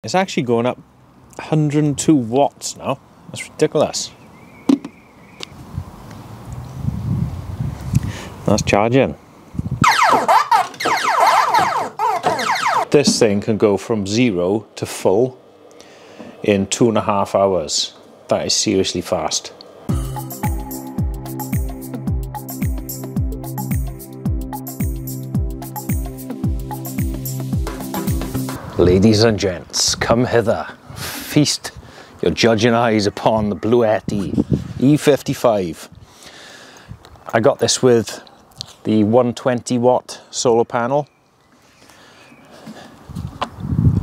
It's actually going up 102 watts now. That's ridiculous. That's charging. This thing can go from 0 to full in 2.5 hours. That is seriously fast. Ladies and gents, come hither. Feast your judging eyes upon the Bluetti E55. I got this with the 120 watt solar panel.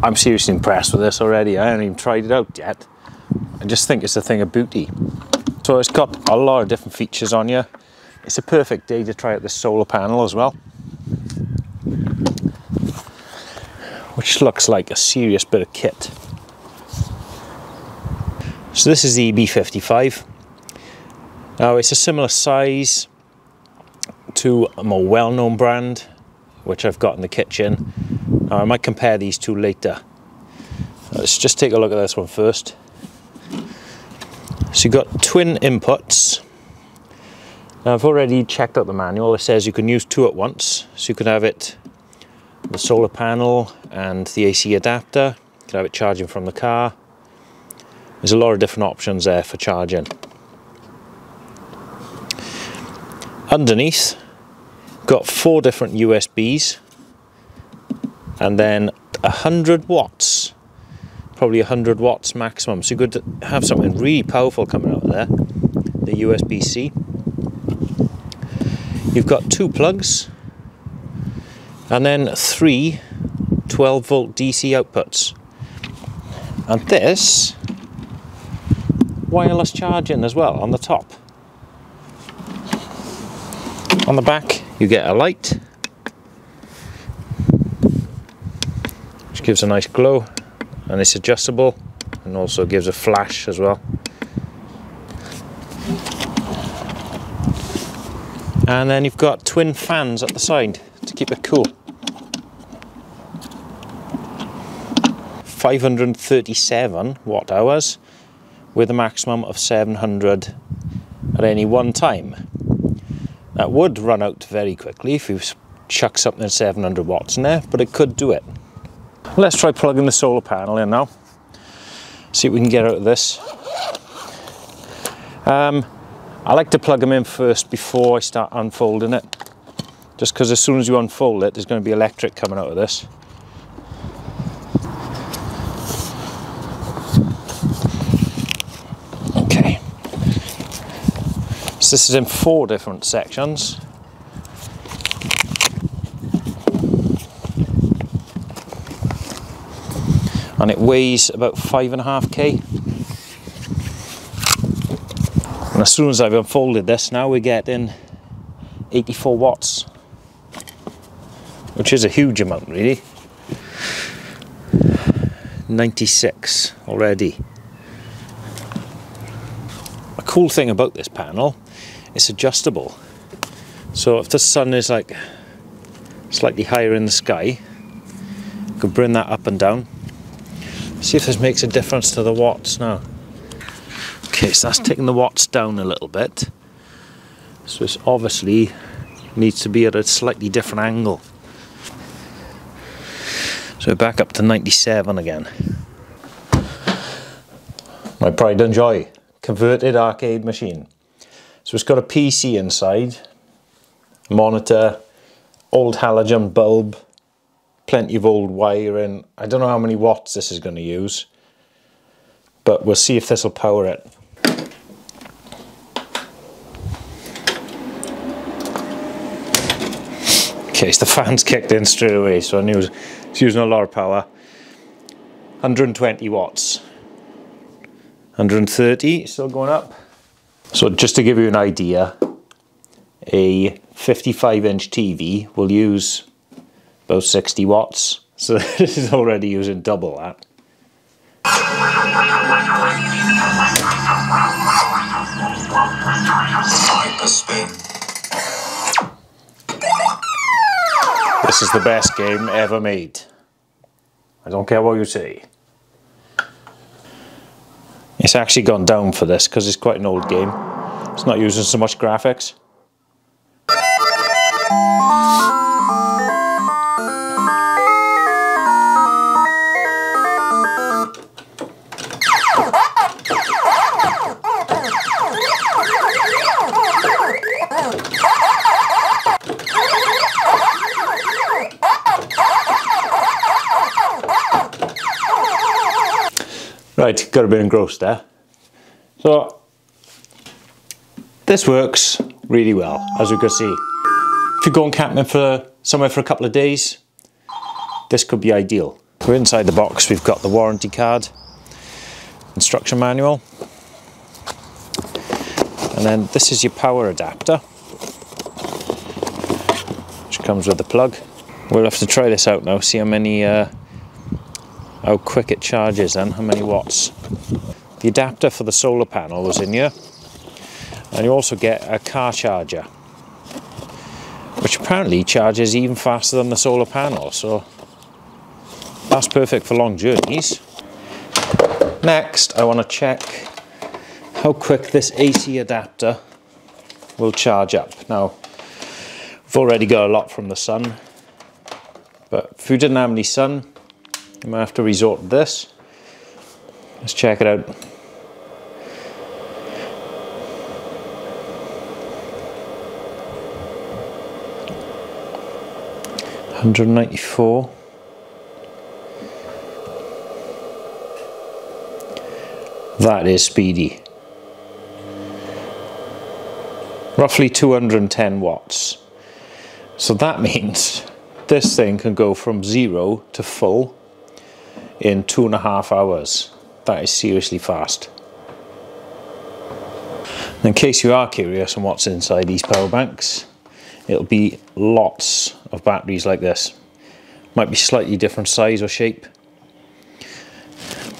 I'm seriously impressed with this already. I haven't even tried it out yet. I just think it's a thing of beauty. So it's got a lot of different features on here. It's a perfect day to try out this solar panel as well, which looks like a serious bit of kit. So this is the EB55. Now it's a similar size to a more well-known brand, which I've got in the kitchen. Now I might compare these two later. Let's just take a look at this one first. So you've got twin inputs. Now I've already checked out the manual. It says you can use two at once. So you can have it, the solar panel and the AC adapter. You can have it charging from the car. There's a lot of different options there for charging. Underneath, got 4 different USBs and then 100 watts, probably 100 watts maximum. So you could have something really powerful coming out of there, the USB-C. You've got 2 plugs and then 3 12-volt DC outputs. And this, wireless charging as well on the top. On the back you get a light, which gives a nice glow, and it's adjustable and also gives a flash as well. And then you've got twin fans at the side to keep it cool. 537 watt hours with a maximum of 700 at any one time. That would run out very quickly if you chuck something at 700 watts in there, but it could do it. Let's try plugging the solar panel in now. See what we can get out of this. I like to plug them in first before I start unfolding it, just because as soon as you unfold it, there's going to be electric coming out of this. Okay. So this is in 4 different sections. And it weighs about 5.5 kg. And as soon as I've unfolded this, now we're getting 84 watts, which is a huge amount really. 96 already. A cool thing about this panel, it's adjustable. So if the sun is like slightly higher in the sky, you can bring that up and down. See if this makes a difference to the watts now. Okay, so that's taking the watts down a little bit. So this obviously needs to be at a slightly different angle. So we're back up to 97 again. My pride and joy, converted arcade machine. So it's got a PC inside, monitor, old halogen bulb, plenty of old wiring. I don't know how many watts this is going to use, but we'll see if this will power it. Okay, so the fan's kicked in straight away, so I knew it's using a lot of power. 120 watts. 130, still going up. So just to give you an idea, a 55-inch TV will use about 60 watts. So this is already using double that. This is the best game ever made. I don't care what you say. It's actually gone down for this because it's quite an old game. It's not using so much graphics. Right, got a bit engrossed there. So, this works really well, as you can see. If you're going camping for somewhere for a couple of days, this could be ideal. We're inside the box, we've got the warranty card, instruction manual, and then this is your power adapter, which comes with the plug. We'll have to try this out now, see how quick it charges and how many watts. The adapter for the solar panel was in here, and you also get a car charger, which apparently charges even faster than the solar panel, so that's perfect for long journeys. Next, I want to check how quick this AC adapter will charge up. Now, we've already got a lot from the sun, but if you didn't have any sun, you might have to resort to this. Let's check it out. $194. That is speedy. Roughly 210 watts. So that means this thing can go from 0 to full in 2.5 hours. That is seriously fast. In case you are curious on what's inside these power banks, it'll be lots of batteries like this. Might be slightly different size or shape,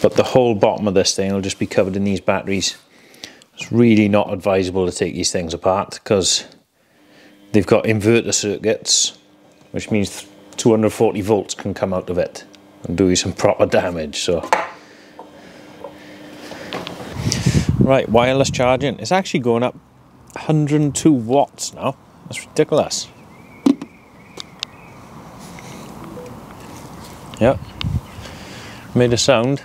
but the whole bottom of this thing will just be covered in these batteries. It's really not advisable to take these things apart because they've got inverter circuits, which means 240 volts can come out of it and do you some proper damage. So, right, wireless charging. It's actually going up 102 watts now. That's ridiculous. Yep, made a sound.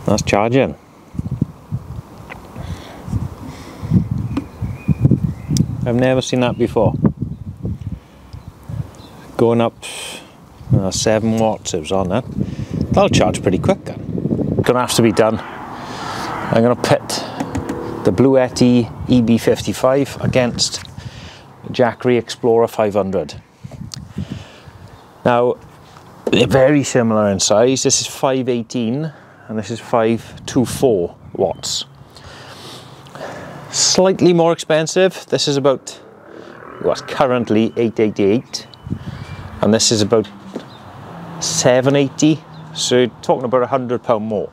That's charging. I've never seen that before. Going up 7 watts it was on that. That'll charge pretty quick then. Gonna have to be done. I'm gonna pit the Bluetti EB55 against Jackery Explorer 500. Now, they're very similar in size. This is 518 and this is 524 watts. Slightly more expensive. This is about what's currently 888 and this is about 780, so you're talking about £100 more.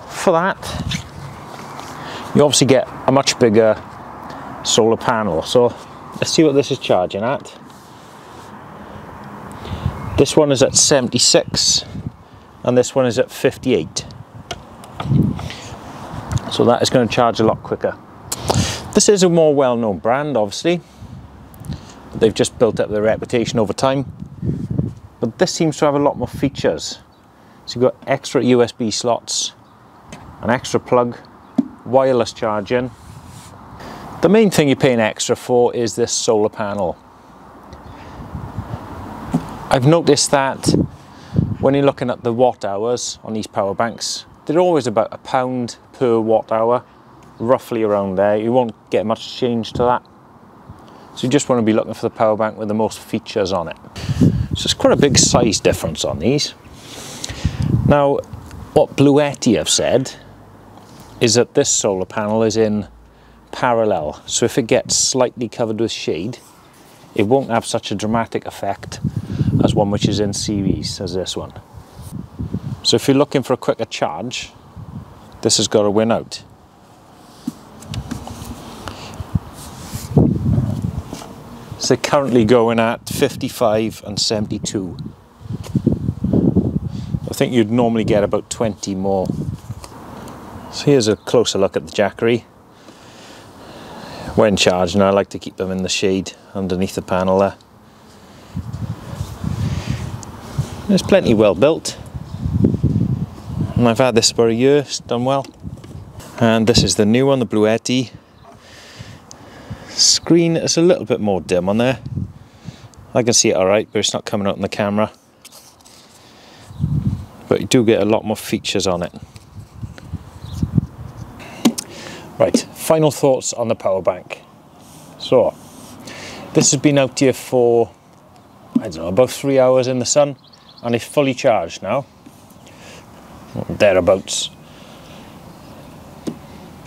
For that, you obviously get a much bigger solar panel. So let's see what this is charging at. This one is at 76 and this one is at 58. So that is going to charge a lot quicker. This is a more well-known brand, obviously. They've just built up their reputation over time. But this seems to have a lot more features. So you've got extra USB slots, an extra plug, wireless charging. The main thing you're paying extra for is this solar panel. I've noticed that when you're looking at the watt hours on these power banks, they're always about £1 per watt hour, roughly around there. You won't get much change to that. So you just want to be looking for the power bank with the most features on it. So it's quite a big size difference on these. Now, what Bluetti have said is that this solar panel is in parallel. So if it gets slightly covered with shade, it won't have such a dramatic effect as one which is in series as this one. So if you're looking for a quicker charge, this has got to win out. So they're currently going at 55 and 72. I think you'd normally get about 20 more. So here's a closer look at the Jackery. When charging, I like to keep them in the shade underneath the panel there. It's plenty well built, and I've had this for a year, it's done well. And this is the new one, the Bluetti. Screen is a little bit more dim on there. I can see it alright, but it's not coming out in the camera. But you do get a lot more features on it. Right, final thoughts on the power bank. So, this has been out here for, I don't know, about 3 hours in the sun, and it's fully charged now. Thereabouts.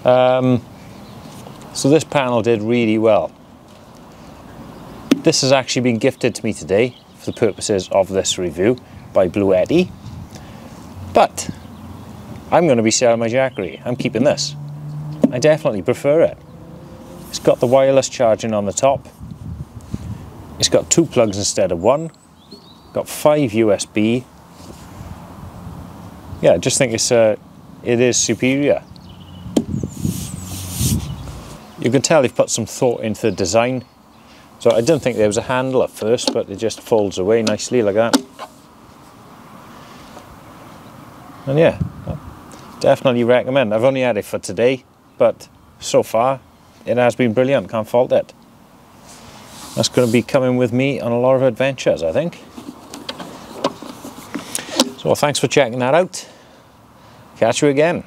So this panel did really well. This has actually been gifted to me today for the purposes of this review by Bluetti. But I'm going to be selling my Jackery. I'm keeping this. I definitely prefer it. It's got the wireless charging on the top. It's got 2 plugs instead of 1. Got 5 USB. Yeah, I just think it is superior. You can tell they've put some thought into the design. So I didn't think there was a handle at first, but it just folds away nicely like that. And yeah, definitely recommend. I've only had it for today, but so far it has been brilliant, can't fault it. That's going to be coming with me on a lot of adventures, I think. So thanks for checking that out. Catch you again.